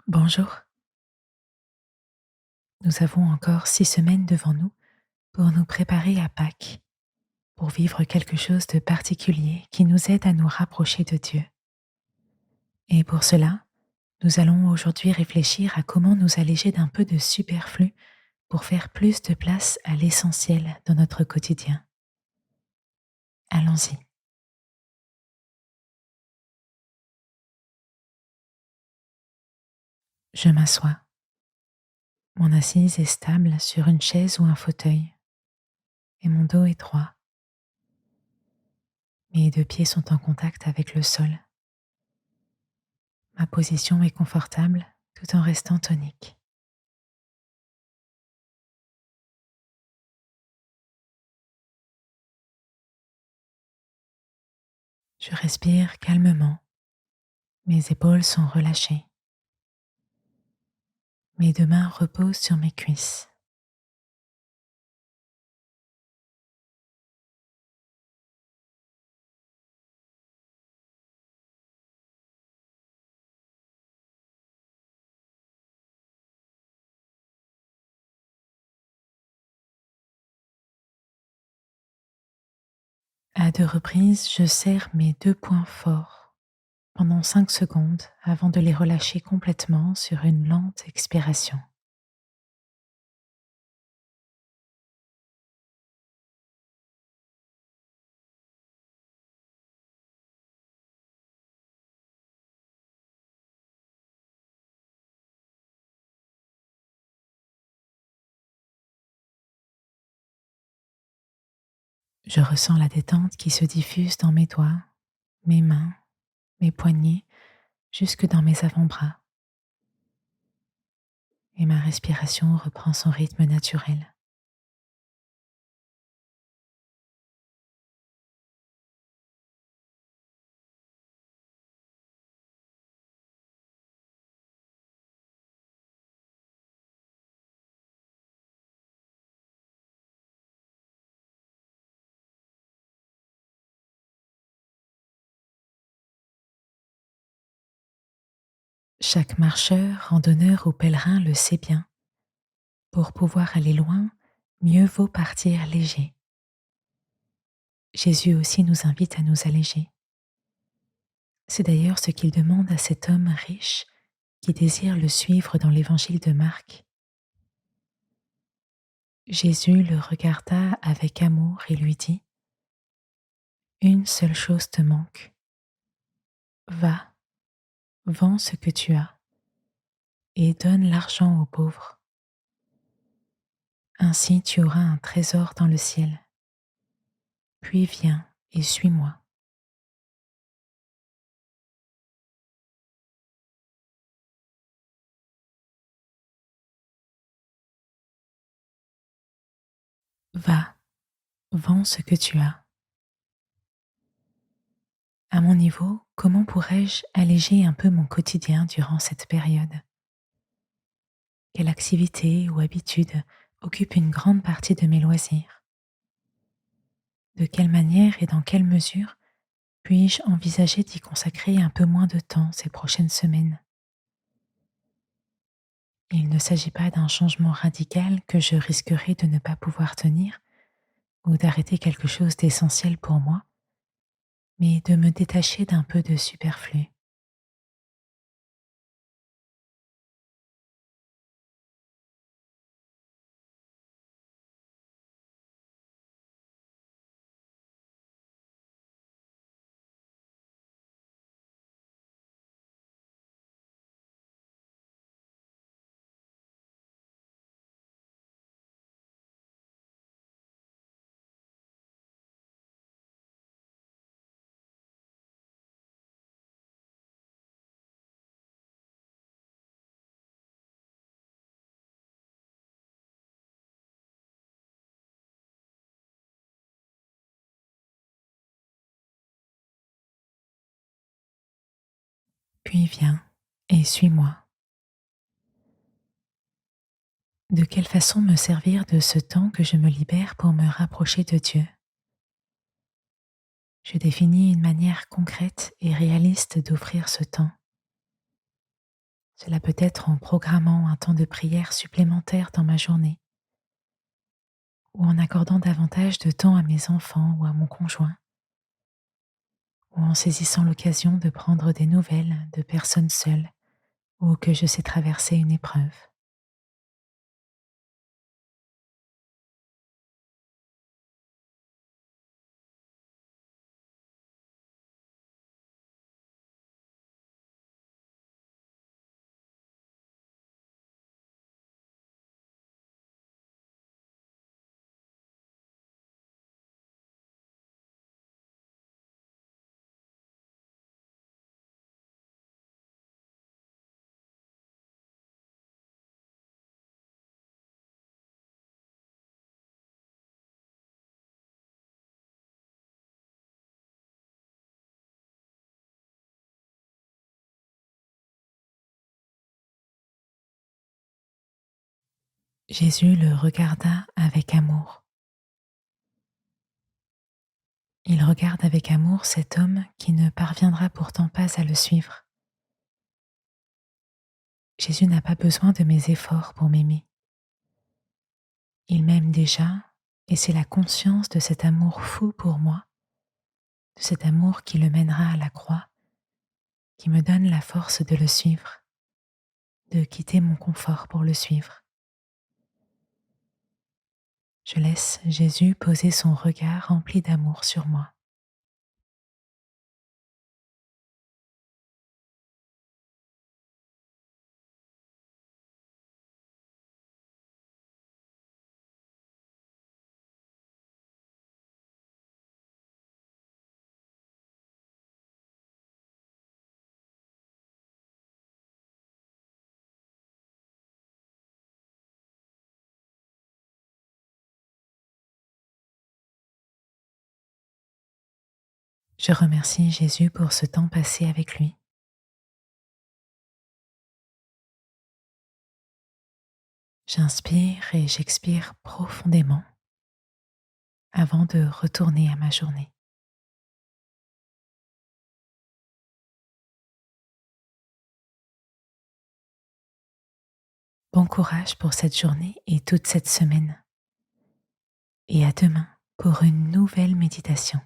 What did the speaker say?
Bonjour, nous avons encore 6 semaines devant nous pour nous préparer à Pâques, pour vivre quelque chose de particulier qui nous aide à nous rapprocher de Dieu. Et pour cela, nous allons aujourd'hui réfléchir à comment nous alléger d'un peu de superflu pour faire plus de place à l'essentiel dans notre quotidien. Allons-y. Je m'assois. Mon assise est stable sur une chaise ou un fauteuil et mon dos est droit. Mes deux pieds sont en contact avec le sol. Ma position est confortable tout en restant tonique. Je respire calmement, mes épaules sont relâchées, mes deux mains reposent sur mes cuisses. À deux reprises, je serre mes deux poings forts pendant 5 secondes avant de les relâcher complètement sur une lente expiration. Je ressens la détente qui se diffuse dans mes doigts, mes mains, mes poignets, jusque dans mes avant-bras, et ma respiration reprend son rythme naturel. Chaque marcheur, randonneur ou pèlerin le sait bien. Pour pouvoir aller loin, mieux vaut partir léger. Jésus aussi nous invite à nous alléger. C'est d'ailleurs ce qu'il demande à cet homme riche qui désire le suivre dans l'évangile de Marc. Jésus le regarda avec amour et lui dit : « Une seule chose te manque. Va, vends ce que tu as et donne l'argent aux pauvres. Ainsi tu auras un trésor dans le ciel. Puis viens et suis-moi. » Va, vends ce que tu as. À mon niveau, comment pourrais-je alléger un peu mon quotidien durant cette période ? Quelle activité ou habitude occupe une grande partie de mes loisirs ? De quelle manière et dans quelle mesure puis-je envisager d'y consacrer un peu moins de temps ces prochaines semaines ? Il ne s'agit pas d'un changement radical que je risquerais de ne pas pouvoir tenir ou d'arrêter quelque chose d'essentiel pour moi, mais de me détacher d'un peu de superflu. Puis viens et suis-moi. De quelle façon me servir de ce temps que je me libère pour me rapprocher de Dieu ? Je définis une manière concrète et réaliste d'offrir ce temps. Cela peut être en programmant un temps de prière supplémentaire dans ma journée ou en accordant davantage de temps à mes enfants ou à mon conjoint ou en saisissant l'occasion de prendre des nouvelles de personnes seules ou que je sais traverser une épreuve. Jésus le regarda avec amour. Il regarde avec amour cet homme qui ne parviendra pourtant pas à le suivre. Jésus n'a pas besoin de mes efforts pour m'aimer. Il m'aime déjà et c'est la conscience de cet amour fou pour moi, de cet amour qui le mènera à la croix, qui me donne la force de le suivre, de quitter mon confort pour le suivre. Je laisse Jésus poser son regard rempli d'amour sur moi. Je remercie Jésus pour ce temps passé avec lui. J'inspire et j'expire profondément avant de retourner à ma journée. Bon courage pour cette journée et toute cette semaine. Et à demain pour une nouvelle méditation.